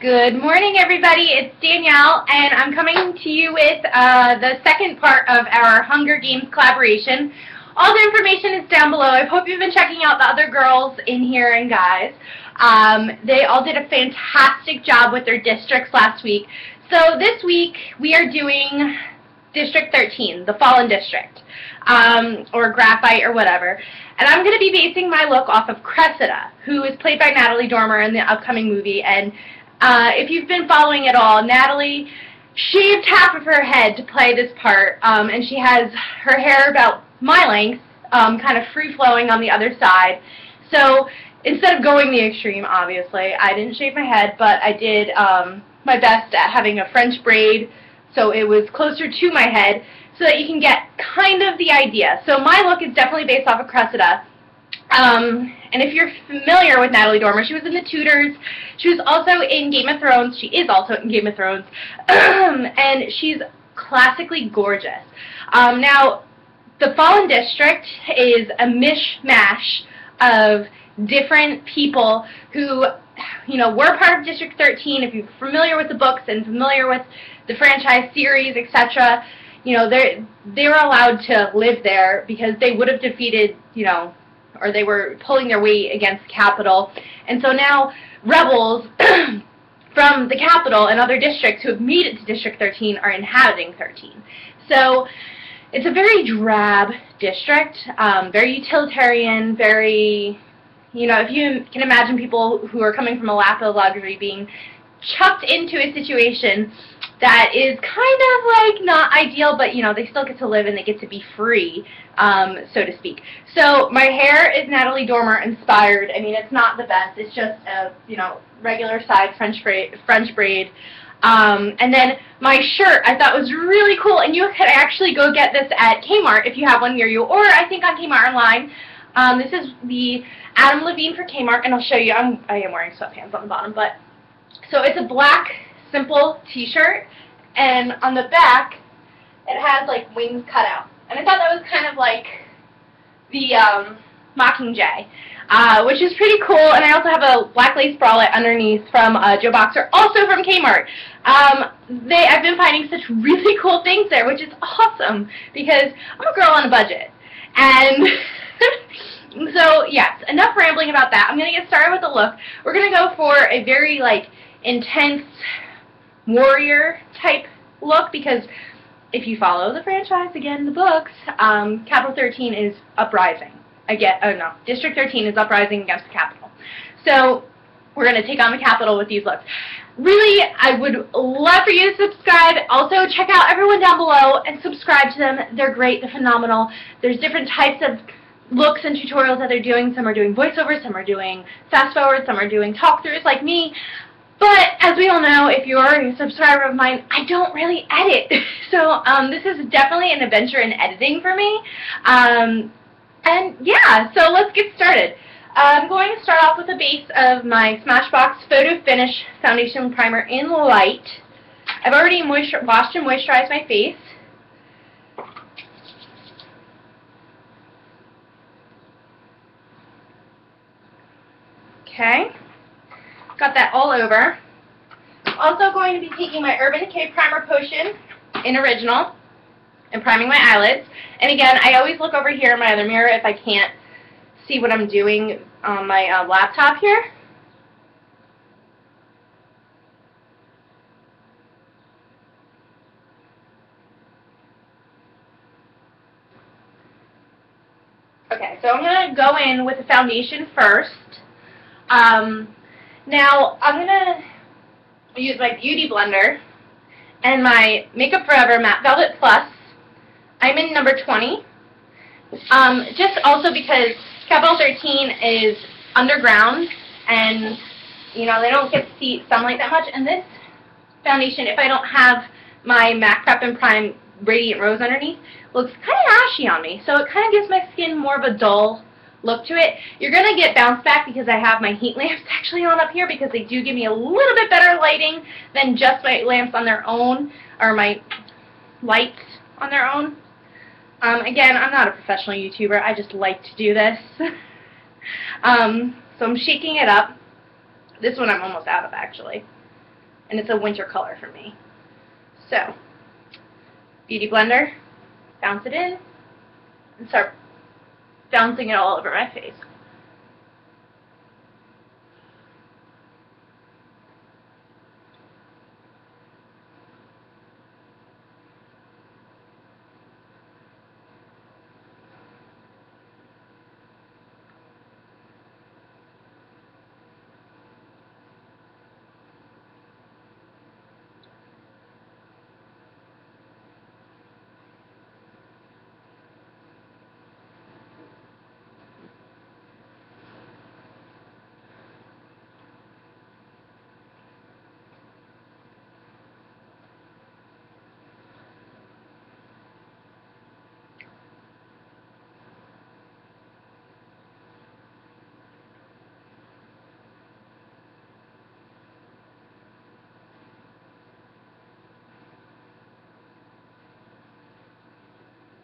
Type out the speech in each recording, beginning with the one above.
Good morning, everybody. It's Danielle, and I'm coming to you with the second part of our Hunger Games collaboration. All the information is down below. I hope you've been checking out the other girls in here and guys. They all did a fantastic job with their districts last week. So this week we are doing District 13, the Fallen District, or Graphite or whatever. And I'm going to be basing my look off of Cressida, who is played by Natalie Dormer in the upcoming movie. And if you've been following it all, Natalie shaved half of her head to play this part, and she has her hair about my length, kind of free-flowing on the other side. So instead of going the extreme, obviously, I didn't shave my head, but I did my best at having a French braid, so it was closer to my head, so that you can get kind of the idea. So my look is definitely based off of Cressida. And if you're familiar with Natalie Dormer, she was in The Tudors. She was also in Game of Thrones. She is also in Game of Thrones. And she's classically gorgeous. Now, the Fallen District is a mishmash of different people who, you know, were part of District 13. If you're familiar with the books and familiar with the franchise series, etc., you know, they were allowed to live there because they would have defeated, you know, or they were pulling their weight against the capital. And so now rebels from the capital and other districts who have made it to District 13 are inhabiting 13. So it's a very drab district, very utilitarian, very, you know, if you can imagine people who are coming from a lap of luxury being chucked into a situation that is kind of like not ideal, but you know, they still get to live and they get to be free, so to speak. So my hair is Natalie Dormer inspired. I mean, it's not the best. It's just a, you know, regular size French braid. And then my shirt I thought was really cool, and you could actually go get this at Kmart if you have one near you, or I think on Kmart online. This is the Adam Levine for Kmart, and I'll show you. I am wearing sweatpants on the bottom, but so it's a black simple t-shirt, and on the back it has like wings cut out, and I thought that was kind of like the Mockingjay, which is pretty cool. And I also have a black lace bralette underneath from Joe Boxer, also from Kmart. I've been finding such really cool things there, which is awesome because I'm a girl on a budget. And so yes, enough rambling about that. I'm going to get started with the look. We're going to go for a very like intense warrior type look, because if you follow the franchise, again, the books, Capital 13 is uprising. District 13 is uprising against the Capitol. So we're going to take on the Capitol with these looks. Really, I would love for you to subscribe. Also, check out everyone down below and subscribe to them. They're great. They're phenomenal. There's different types of looks and tutorials that they're doing. Some are doing voiceovers, some are doing fast forward, some are doing talk-throughs like me. But as we all know, if you're a subscriber of mine, I don't really edit. So this is definitely an adventure in editing for me. And yeah, so let's get started. I'm going to start off with the base of my Smashbox Photo Finish Foundation Primer in Light. I've already washed and moisturized my face. Okay. Got that all over. I'm also going to be taking my Urban Decay Primer Potion in Original and priming my eyelids. And again, I always look over here in my other mirror if I can't see what I'm doing on my laptop here. Okay, so I'm going to go in with the foundation first. Now, I'm going to use my Beauty Blender and my Makeup Forever Matte Velvet Plus. I'm in number 20. Just also because Capital 13 is underground and, you know, they don't get to see sunlight that much. And this foundation, if I don't have my MAC Prep and Prime Radiant Rose underneath, looks kind of ashy on me. So it kind of gives my skin more of a dull look to it. You're going to get bounce back because I have my heat lamps actually on up here, because they do give me a little bit better lighting than just my lamps on their own, or my lights on their own. Again, I'm not a professional YouTuber. I just like to do this. So I'm shaking it up. This one I'm almost out of, actually. and it's a winter color for me. So, Beauty Blender, bounce it in, and start bouncing it all over my face.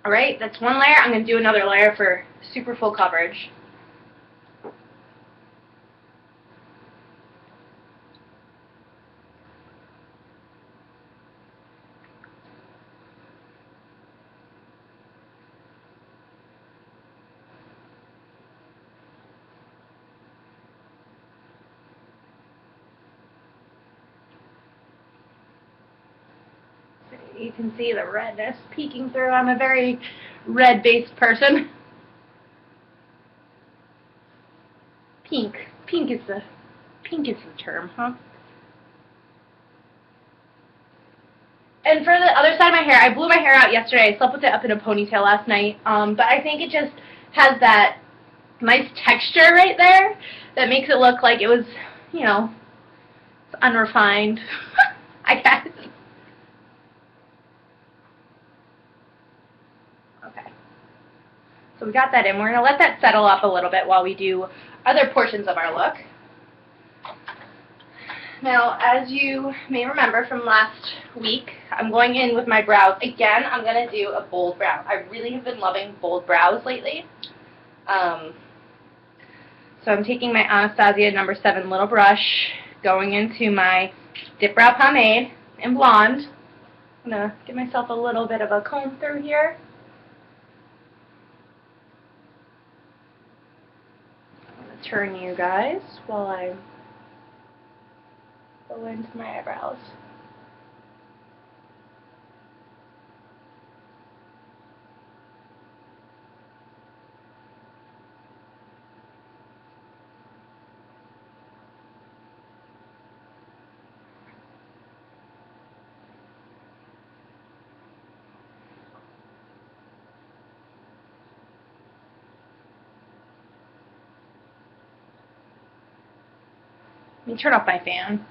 Alright, that's one layer. I'm going to do another layer for super full coverage. You can see the redness peeking through. I'm a very red-based person. Pink. Pink is the term, huh? And for the other side of my hair, I blew my hair out yesterday. I slept with it up in a ponytail last night. But I think it just has that nice texture right there that makes it look like it was, you know, it's unrefined, I guess. So we got that in. We're going to let that settle up a little bit while we do other portions of our look. Now, as you may remember from last week, I'm going in with my brows. Again, I'm going to do a bold brow. I really have been loving bold brows lately. So I'm taking my Anastasia No. 7 little brush, going into my Dip Brow Pomade in Blonde. I'm going to give myself a little bit of a comb through here. Turn you guys while I go into my eyebrows. Let me turn off my fan.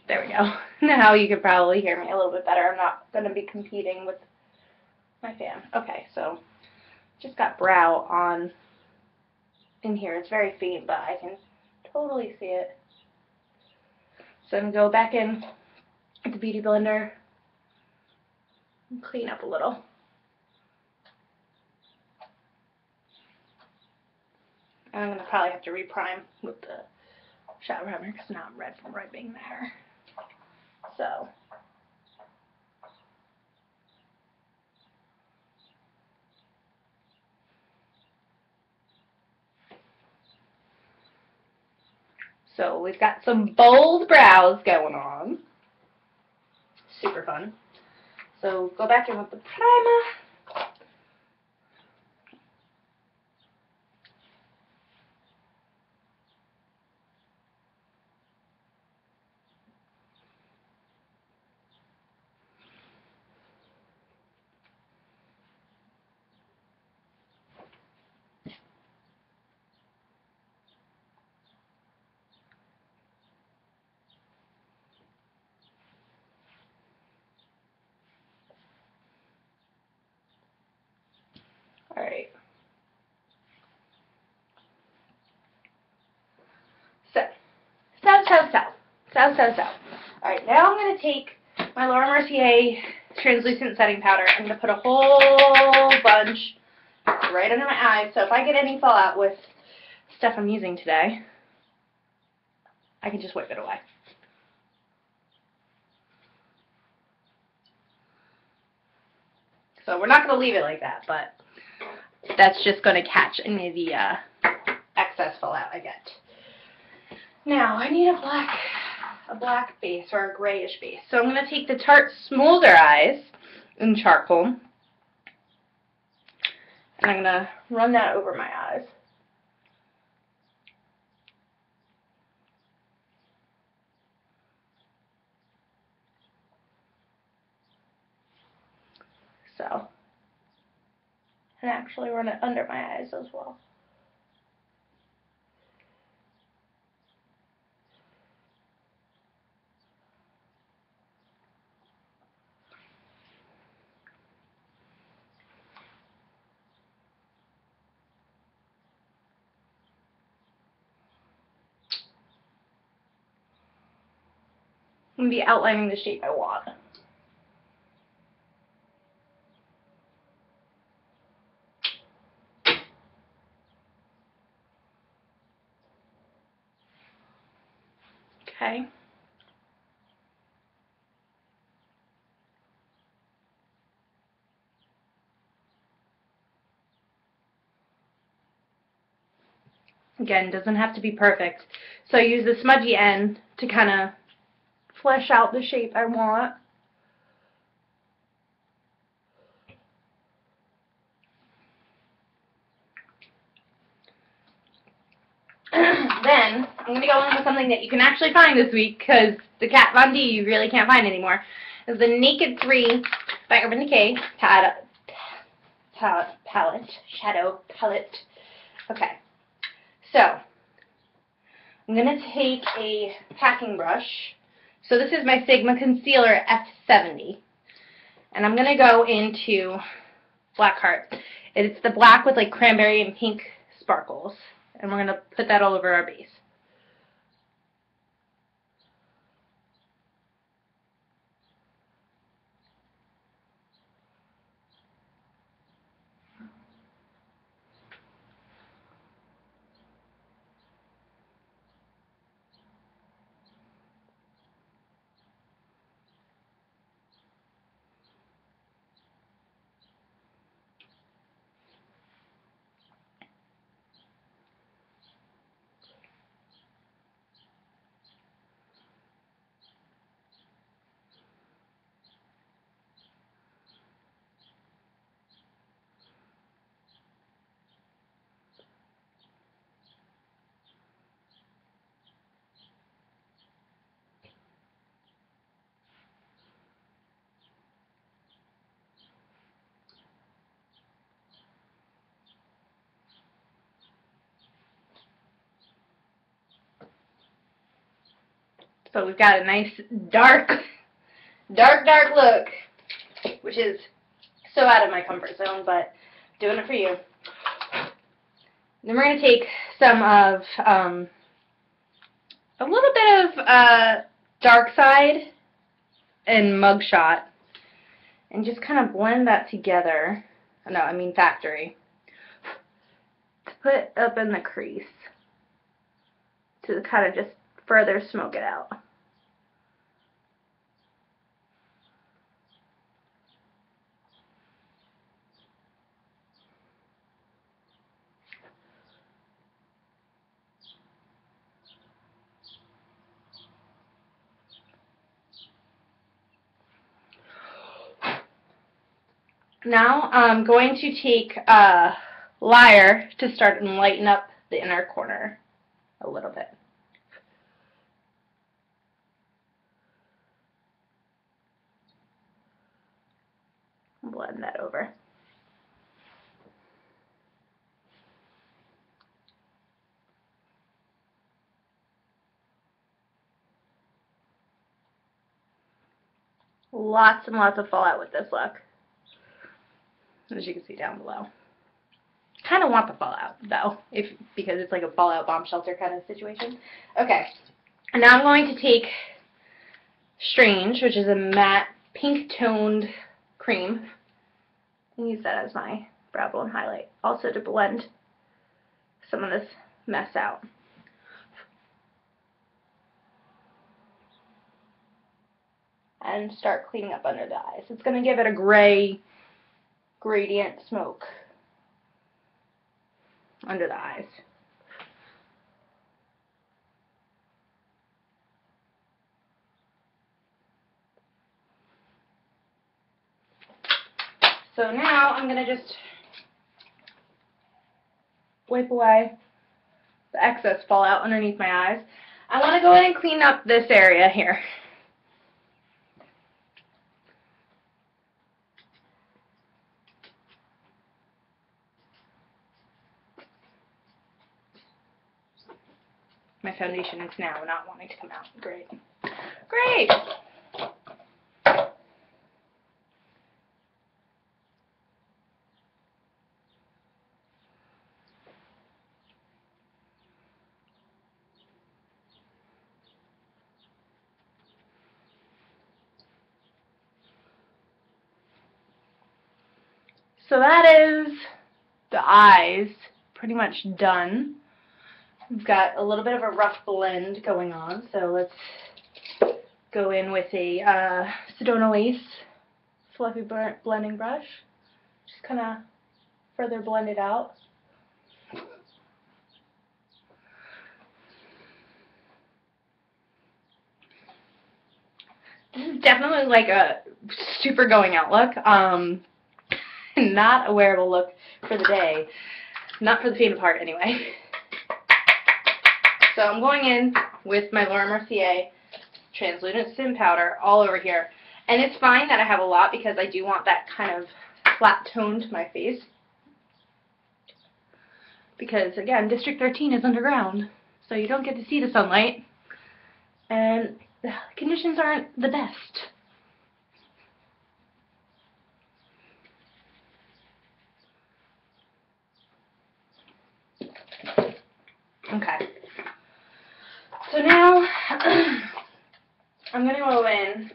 There we go. Now you can probably hear me a little bit better. I'm not going to be competing with my fan. Okay, so just got brow on in here. It's very faint, but I can totally see it. So I'm going to go back in with the Beauty Blender and clean up a little. And I'm going to probably have to reprime with the shadow primer because now I'm red from rubbing there. So we've got some bold brows going on. Super fun. So go back in with the primer. Alright. So. Alright, now I'm going to take my Laura Mercier translucent setting powder. I'm going to put a whole bunch right under my eyes. So if I get any fallout with stuff I'm using today, I can just wipe it away. So we're not going to leave it like that, but that's just going to catch any of the excess fallout I get. Now, I need a black base or a grayish base. So I'm going to take the Tarte Smolder Eyes in charcoal, and I'm going to run that over my eyes. So, and actually run it under my eyes as well. I'm going to be outlining the shape I want. Okay. Again, doesn't have to be perfect. So I use the smudgy end to kind of flesh out the shape I want. Then, I'm going to go in with something that you can actually find this week, because the Kat Von D you really can't find anymore. It's the Naked 3 by Urban Decay palette, shadow palette. Okay, so I'm going to take a packing brush. So this is my Sigma Concealer F70. And I'm going to go into Blackheart. It's the black with like cranberry and pink sparkles. And we're going to put that all over our base. So we've got a nice dark look, which is so out of my comfort zone, but doing it for you. Then we're going to take some of a little bit of Dark Side and Mugshot and just kind of blend that together. No, I mean Factory. To put up in the crease to kind of just further smoke it out. Now I'm going to take Liar to start and lighten up the inner corner a little bit. Blend that over. Lots and lots of fallout with this look, as you can see down below. Kind of want the fallout though, because it's like a fallout bomb shelter kind of situation. Okay, and now I'm going to take Strange, which is a matte pink toned cream, and use that as my brow bone highlight, also to blend some of this mess out. And start cleaning up under the eyes. It's going to give it a gray gradient smoke under the eyes. So now I'm going to just wipe away the excess fallout underneath my eyes. I want to go in and clean up this area here. My foundation is now not wanting to come out. Great. Great! So that is the eyes pretty much done. We've got a little bit of a rough blend going on, so let's go in with a Sedona Lace fluffy blending brush. Just kind of further blend it out. This is definitely like a super going out look. Not a wearable look for the day. Not for the faint of heart, anyway. So I'm going in with my Laura Mercier translucent sim powder all over here. And it's fine that I have a lot because I do want that kind of flat tone to my face. Because, again, District 13 is underground, so you don't get to see the sunlight. And the conditions aren't the best. Okay. So now I'm going to go in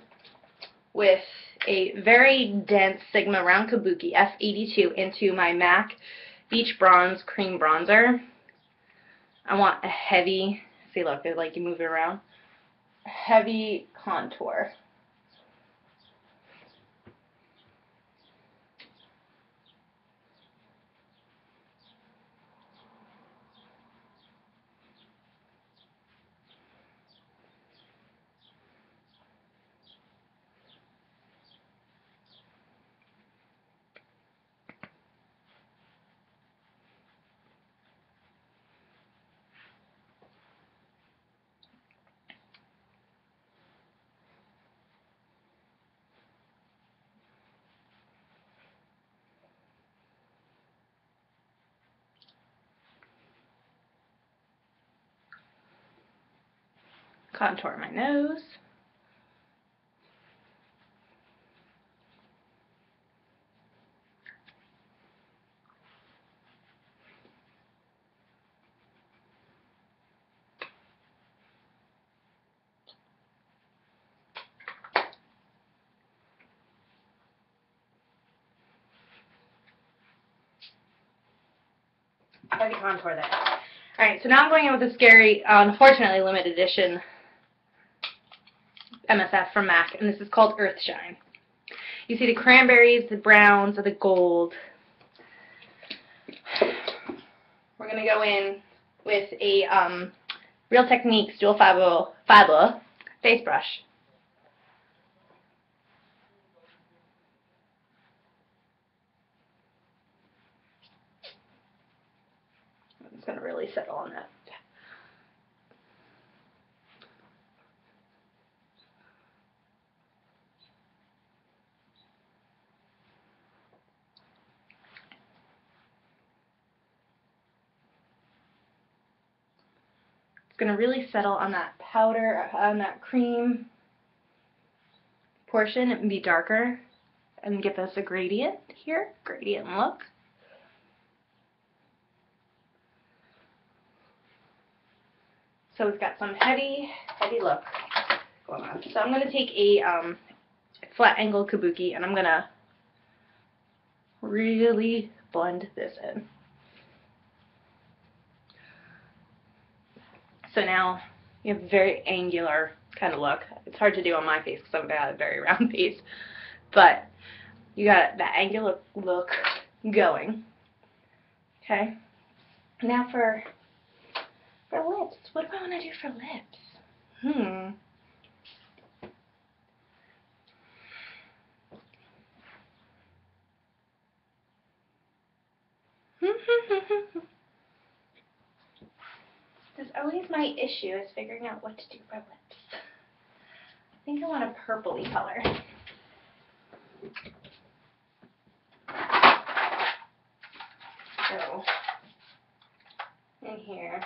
with a very dense Sigma Round Kabuki F82 into my MAC Beach Bronze Cream Bronzer. I want a heavy, see look, it's like you move it around, heavy contour. Contour my nose. Heavy contour there. Alright, so now I'm going in with a scary, unfortunately limited edition MSF from MAC, and this is called Earthshine. You see the cranberries, the browns, or the gold. We're going to go in with a Real Techniques Dual Fiber face brush. It's going to really settle on that. It's going to really settle on that powder, on that cream portion and be darker and give us a gradient here, gradient look. So we've got some heavy look going on. So I'm going to take a flat angle kabuki and I'm going to really blend this in. So now you have a very angular kind of look. It's hard to do on my face because I've got a very round face. But you got that angular look going. Okay. Now for lips. What do I want to do for lips? That's always my issue, is figuring out what to do for lips. I think I want a purpley color. So, in here,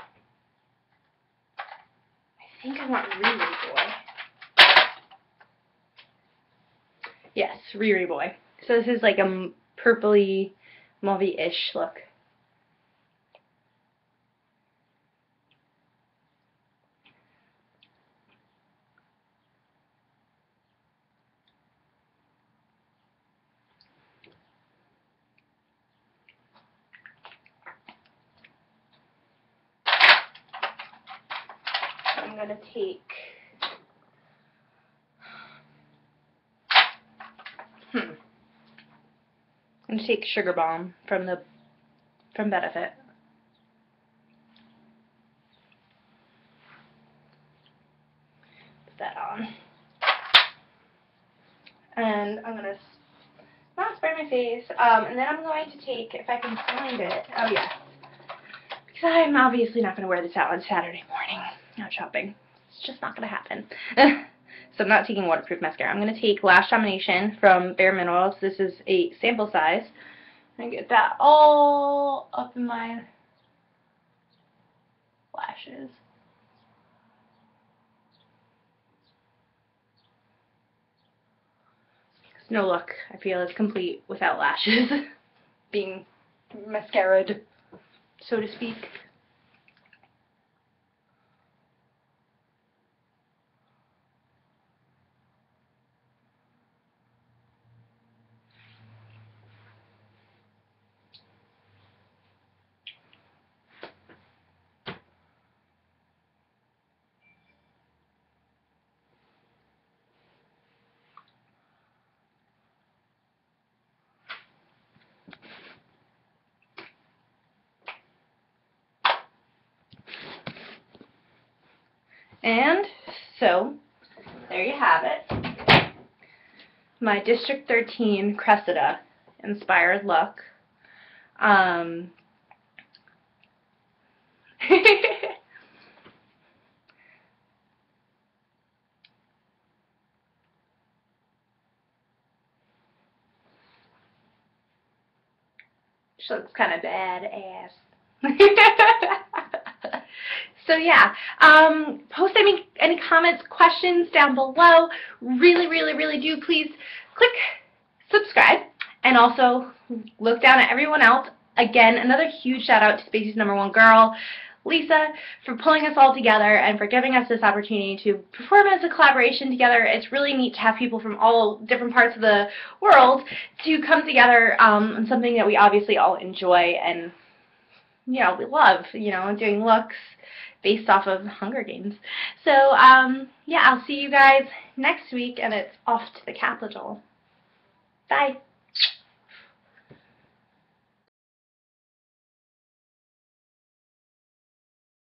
I think I want Riri Boy. Yes, Riri Boy. So this is like a purpley, mauvey-ish look. I'm going to take I'm going to take Sugar Bomb from Benefit. Put that on. And I'm going to not spray my face. And then I'm going to take, if I can find it, oh yeah, because I'm obviously not going to wear this out on Saturday morning out shopping. It's just not going to happen. So I'm not taking waterproof mascara. I'm going to take Lash Domination from Bare Minerals. This is a sample size. And get that all up in my lashes. No look, I feel, is complete without lashes being mascara'd, so to speak. And so, there you have it. My District 13 Cressida inspired look. She looks kind of badass. So yeah, post any comments, questions down below. Really, really, really do please click subscribe, and also look down at everyone else. Again, another huge shout out to Spacey's #1 girl, Lisa, for pulling us all together and for giving us this opportunity to perform as a collaboration together. It's really neat to have people from all different parts of the world to come together on something that we obviously all enjoy and, you know, we love, you know, doing looks based off of Hunger Games. So, yeah, I'll see you guys next week, and it's off to the Capitol. Bye.